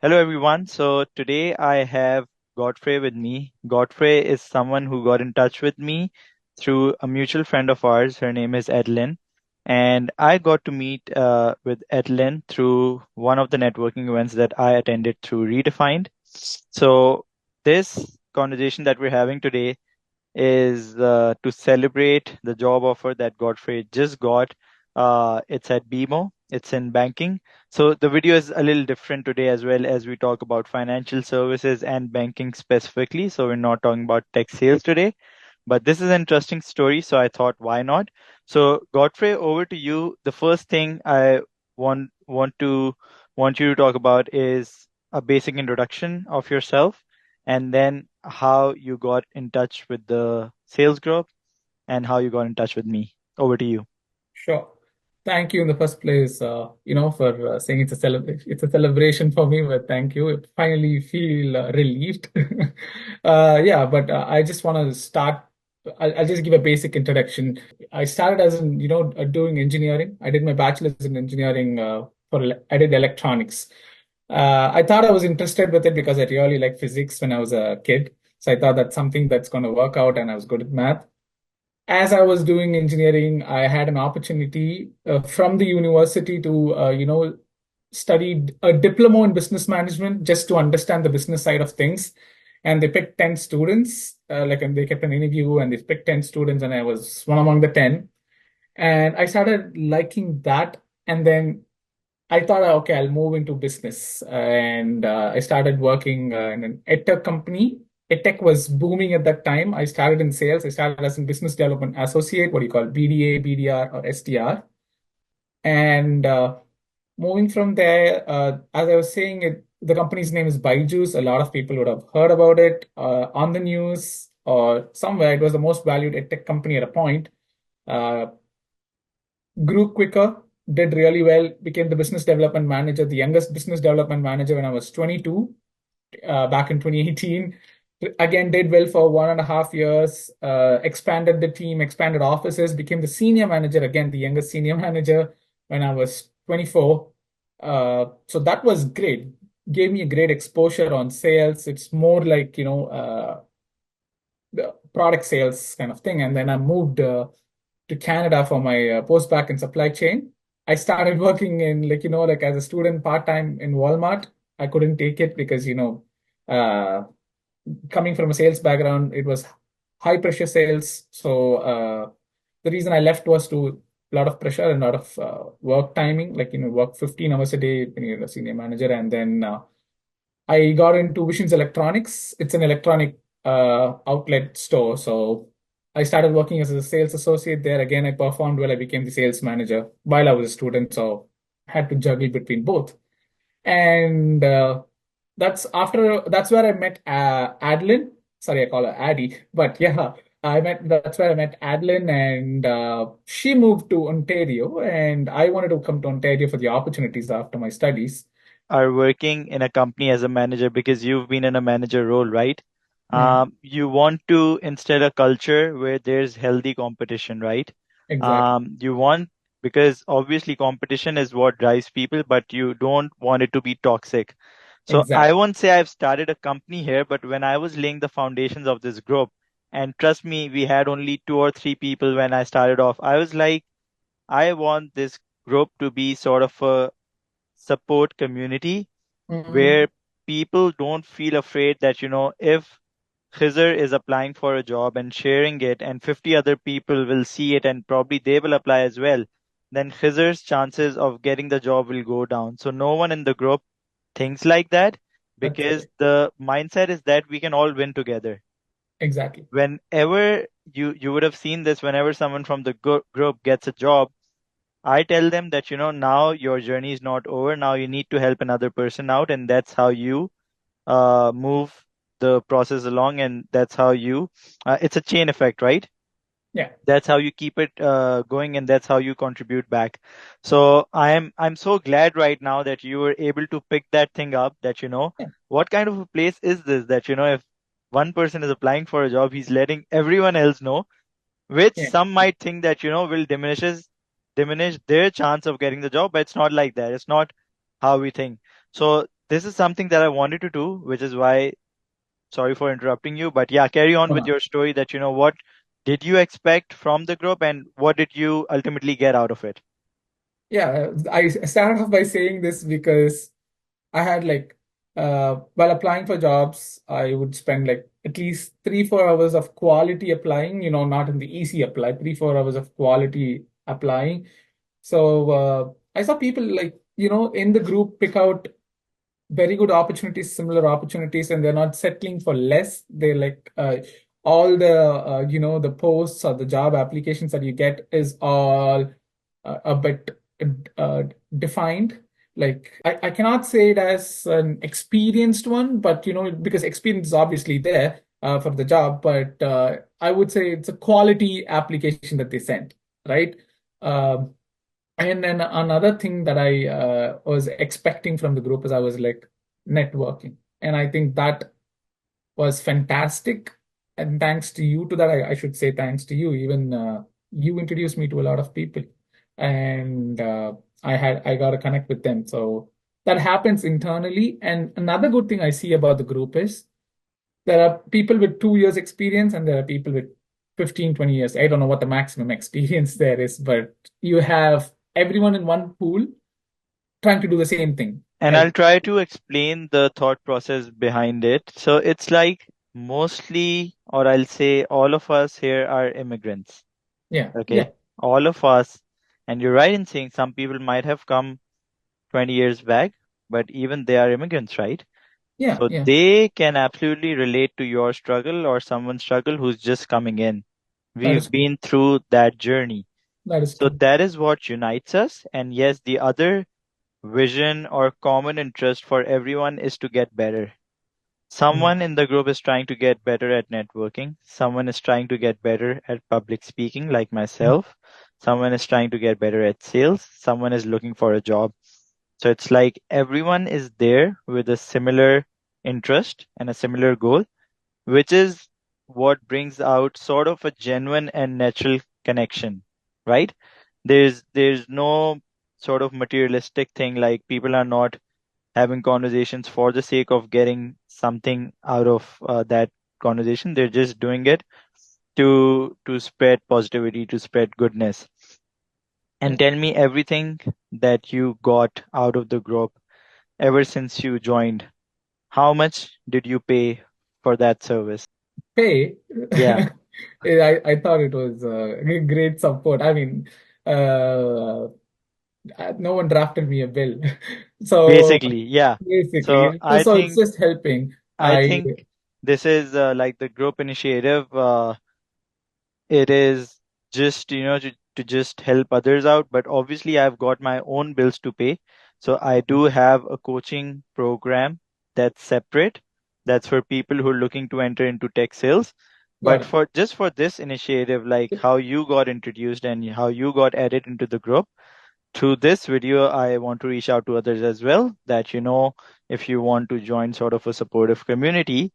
Hello, everyone. So today I have Godfrey with me. Godfrey is someone who got in touch with me through a mutual friend of ours. Her name is Edlin. And I got to meet with Edlin through one of the networking events that I attended through Redefined. So this conversation that we're having today is to celebrate the job offer that Godfrey just got. It's at BMO, it's in banking. So the video is a little different today as well as we talk about financial services and banking specifically. So we're not talking about tech sales today, but this is an interesting story. So I thought, why not? So Godfrey, over to you. The first thing I want you to talk about is a basic introduction of yourself and then how you got in touch with the sales group and how you got in touch with me. Over to you. Sure. Thank you in the first place, for saying it's a celebration. It's a celebration for me, but thank you. I finally feel relieved. Yeah, but I just want to start. I'll just give a basic introduction. I started as doing engineering. I did my bachelor's in engineering I did electronics. I thought I was interested with it because I really liked physics when I was a kid. So I thought that's something that's going to work out, and I was good at math. As I was doing engineering, I had an opportunity from the university to, study a diploma in business management just to understand the business side of things. And they picked 10 students, and they kept an interview and they picked 10 students, and I was one among the 10. And I started liking that. And then I thought, okay, I'll move into business. And I started working in an edtech company. EdTech was booming at that time. I started in sales. I started as a business development associate, what do you call BDA, BDR, or SDR. And moving from there, as I was saying, the company's name is Byju's. A lot of people would have heard about it on the news or somewhere. It was the most valued EdTech company at a point. Uh, Grew quicker, did really well, became the business development manager, the youngest business development manager when I was 22, back in 2018. Again, did well for 1.5 years, expanded the team, expanded offices, became the senior manager, again, the youngest senior manager when I was 24. So that was great. Gave me a great exposure on sales. It's more like, the product sales kind of thing. And then I moved to Canada for my post-bac in supply chain. I started working in like as a student part-time in Walmart. I couldn't take it because, uh, coming from a sales background, it was high pressure sales. So the reason I left was to a lot of pressure and a lot of work timing, work 15 hours a day when you're a senior manager. And then I got into Visions Electronics. It's an electronic outlet store. So I started working as a sales associate there. Again, I performed well. I became the sales manager while I was a student. So I had to juggle between both. And that's where I met Adeline. Sorry, I call her Addie. But yeah, that's where I met Adeline, and she moved to Ontario, and I wanted to come to Ontario for the opportunities after my studies. Are working in a company as a manager because you've been in a manager role, right? Mm, You want to instill a culture where there's healthy competition, right? exactly. You want, because obviously competition is what drives people, but you don't want it to be toxic. So I Exactly. won't say I've started a company here, but when I was laying the foundations of this group, and trust me, we had only 2 or 3 people when I started off, I was like, I want this group to be sort of a support community Mm, where people don't feel afraid that, if Khizer is applying for a job and sharing it, and 50 other people will see it and probably they will apply as well, then Khizer's chances of getting the job will go down. So no one in the group thinks like that that's because great. the mindset is that we can all win together. Exactly. Whenever you would have seen this, whenever someone from the group gets a job, I tell them that, now your journey is not over. Now you need to help another person out, and that's how you move the process along, and that's how it's a chain effect, right? Yeah. That's how you keep it going, and that's how you contribute back. So I'm so glad right now that you were able to pick that thing up, that Yeah. what kind of a place is this, that if one person is applying for a job, he's letting everyone else know, which Yeah. some might think that will diminish their chance of getting the job, but it's not like that. It's not how we think. So this is something that I wanted to do, which is why, sorry for interrupting you, but yeah, carry on Oh, with no. your story that, what did you expect from the group and what did you ultimately get out of it? Yeah, I started off by saying this because I had like while applying for jobs, I would spend like at least 3, 4 hours of quality applying, not in the easy apply, 3, 4 hours of quality applying. So I saw people like, in the group pick out very good opportunities, similar opportunities, and they're not settling for less. They like all the the posts or the job applications that you get is all a bit uh, defined. Like I cannot say it as an experienced one, but because experience is obviously there for the job, but I would say it's a quality application that they sent, right? Um, and then another thing that I was expecting from the group is I was like networking. And I think that was fantastic. And thanks to you to that, I should say thanks to you. Even you introduced me to a lot of people. And I got to connect with them. So that happens internally. And another good thing I see about the group is there are people with 2 years experience and there are people with 15, 20 years. I don't know what the maximum experience there is, but you have everyone in one pool trying to do the same thing. And I'll Like, try to explain the thought process behind it. So it's like mostly, or I'll say all of us here are immigrants. yeah, Okay. yeah, All of us. And you're right in saying some people might have come 20 years back, but even they are immigrants, right? yeah, So yeah. they can absolutely relate to your struggle or someone's struggle who's just coming in. That We've is true. been through that journey. That is So true. that is what unites us. And yes, the other vision or common interest for everyone is to get better. Mm, Someone in the group is trying to get better at networking. Someone is trying to get better at public speaking, like mm, myself. Someone is trying to get better at sales. Someone is looking for a job. So it's like everyone is there with a similar interest and a similar goal, which is what brings out sort of a genuine and natural connection, right? There's no sort of materialistic thing, like people are not having conversations for the sake of getting something out of that conversation. They're just doing it to spread positivity, to spread goodness. yeah. And tell me everything that you got out of the group ever since you joined. How much did you pay for that service? Pay. Yeah, I thought it was great support. I mean, no one drafted me a bill. So basically, yeah. So basically, I so it's think just helping. I I think this is like the group initiative. It is just to just help others out, but obviously I've got my own bills to pay, so I do have a coaching program that's separate, that's for people who are looking to enter into tech sales. got But it. for just for this initiative, like how you got introduced and how you got added into the group, through this video I want to reach out to others as well, that if you want to join sort of a supportive community,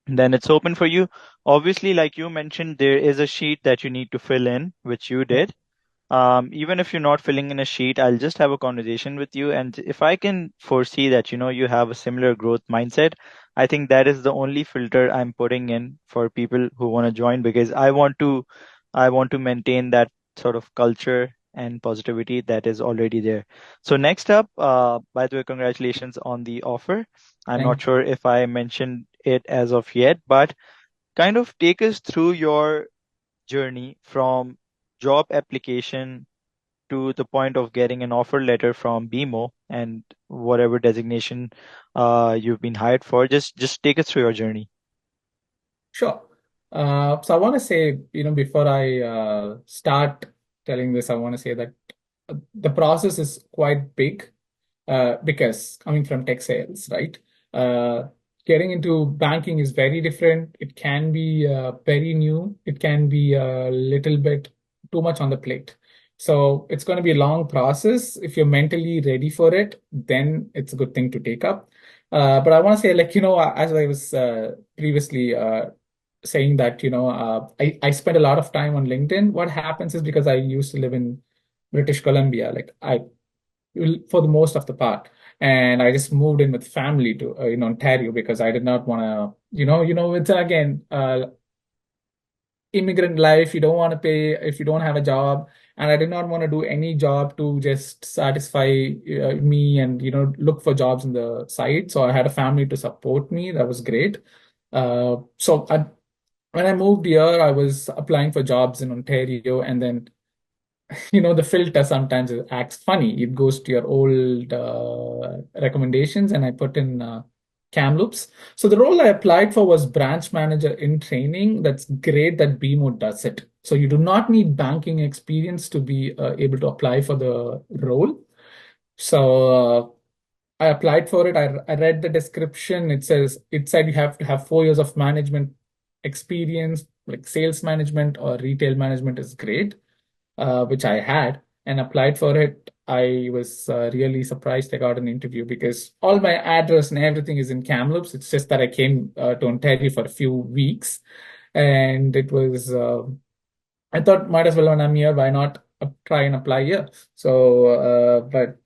then it's open for you. Obviously, like you mentioned, there is a sheet that you need to fill in, which you Yeah, did. Even if you're not filling in a sheet, I'll just have a conversation with you. And if I can foresee that, you have a similar growth mindset, I think that is the only filter I'm putting in for people who want to join, because I want to maintain that sort of culture and positivity that is already there. So next up, by the way, congratulations on the offer. I'm not thank sure if I mentioned it as of yet, but kind of take us through your journey from job application to the point of getting an offer letter from BMO and whatever designation you've been hired for. Just take us through your journey. Sure. So I want to say, before I start telling this, I want to say that the process is quite big because coming from tech sales, right? Uh, Getting into banking is very different. It can be very new. It can be a little bit too much on the plate. So it's going to be a long process. If you're mentally ready for it, then it's a good thing to take up. But I want to say, like, as I was previously saying that, I spend a lot of time on LinkedIn. What happens is because I used to live in British Columbia, like I, for the most of the part. and I just moved in with family to in Ontario because I did not want to, it's again immigrant life. You don't want to pay if you don't have a job, and I did not want to do any job to just satisfy me and look for jobs in the side. So I had a family to support me. That was great. When I moved here, I was applying for jobs in Ontario, and then the filter sometimes it acts funny. It goes to your old recommendations, and I put in Kamloops. So the role I applied for was branch manager in training. That's great that BMO does it. So you do not need banking experience to be able to apply for the role. So I applied for it. I read the description. It said you have to have 4 years of management experience, like sales management or retail management is great, which I had and applied for it. I was really surprised I got an interview because all my address and everything is in Kamloops. It's just that I came to Ontario for a few weeks, and it was. I thought might as well when I'm here, why not try and apply here? So, but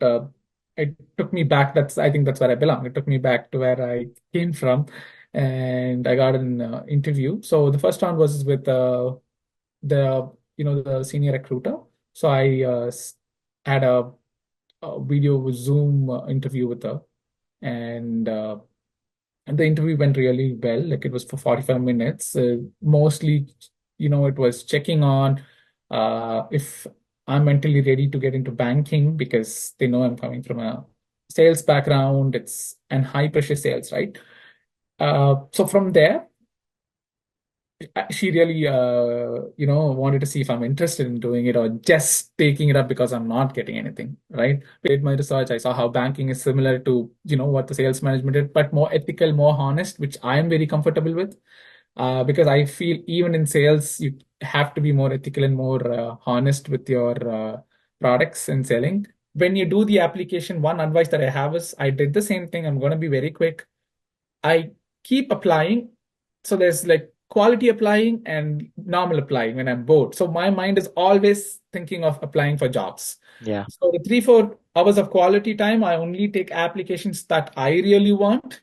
it took me back. I think that's where I belong. It took me back to where I came from, and I got an interview. So the first round was with the senior recruiter. So I had a video Zoom interview with her, and the interview went really well. Like it was for 45 minutes. Mostly, it was checking on if I'm mentally ready to get into banking because they know I'm coming from a sales background. It's an high pressure sales, right? So from there, she really wanted to see if I'm interested in doing it or just taking it up because I'm not getting anything, right? Did my research. I saw how banking is similar to what the sales management did, but more ethical, more honest, which I am very comfortable with, because I feel even in sales you have to be more ethical and more honest with your products and selling. When you do the application, one advice that I have is I did the same thing. I'm going to be very quick. I keep applying. So there's like quality applying and normal applying when I'm bored. So my mind is always thinking of applying for jobs. Yeah. So the 3, 4 hours of quality time, I only take applications that I really want,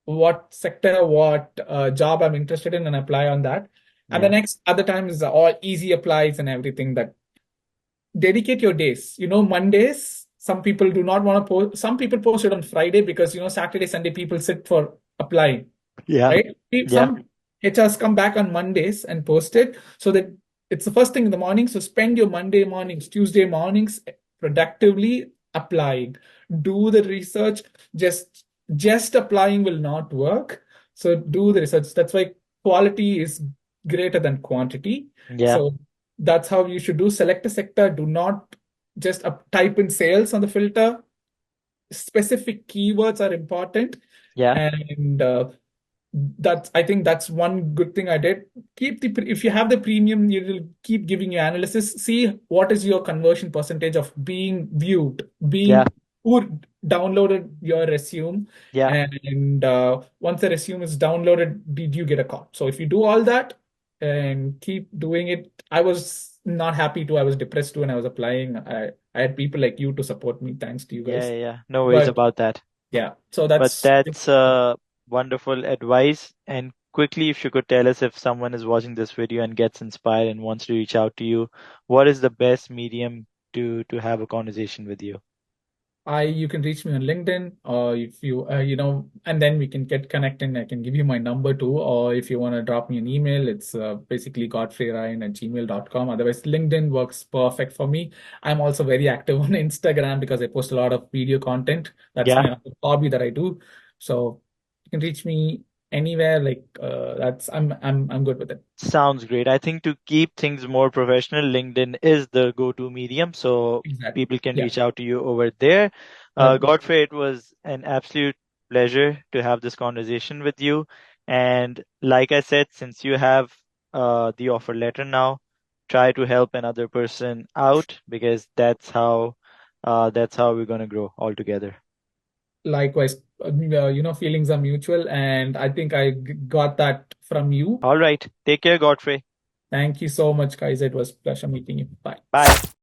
what sector, what job I'm interested in, and apply on that. And the Yeah. next other time is all easy applies and everything that dedicate your days. Mondays, some people do not want to post, some people post it on Friday because, Saturday, Sunday, people sit for applying, Yeah. right? Yeah. Some HRs come back on Mondays and post it so that it's the first thing in the morning. So spend your Monday mornings, Tuesday mornings productively applying. Do the research. Just applying will not work. So do the research. That's why quality is greater than quantity. Yeah. So that's how you should do. Select a sector. Do not just type in sales on the filter. Specific keywords are important, Yeah. and I think that's one good thing I did. If you have the premium, you will keep giving you analysis. See what is your conversion percentage of being viewed, Yeah. who downloaded your resume, Yeah. and once the resume is downloaded, did you get a call? So if you do all that and keep doing it, I was not happy too. I was depressed too, and I was applying. I had people like you to support me. Thanks to you Yeah. guys. Yeah. No worries But about that. yeah, so But that's that's wonderful advice. And quickly, if you could tell us if someone is watching this video and gets inspired and wants to reach out to you, what is the best medium to have a conversation with you? you can reach me on LinkedIn, or if and then we can get connected. I can give you my number too, or if you want to drop me an email, it's basically godfreyrayan@gmail.com. Otherwise, LinkedIn works perfect for me. I'm also very active on Instagram because I post a lot of video content. That's Yeah. my other hobby that I do. So you can reach me anywhere. Like that's I'm good with it. Sounds great. I think to keep things more professional, LinkedIn is the go-to medium, so Exactly. people can Yeah. reach out to you over there. 100%. Godfrey, it was an absolute pleasure to have this conversation with you. And like I said, since you have the offer letter now, try to help another person out because that's how we're gonna grow all together. Likewise, feelings are mutual, and I think I got that from you. All right. Take care, Godfrey. Thank you so much, guys. It was a pleasure meeting you. Bye. Bye.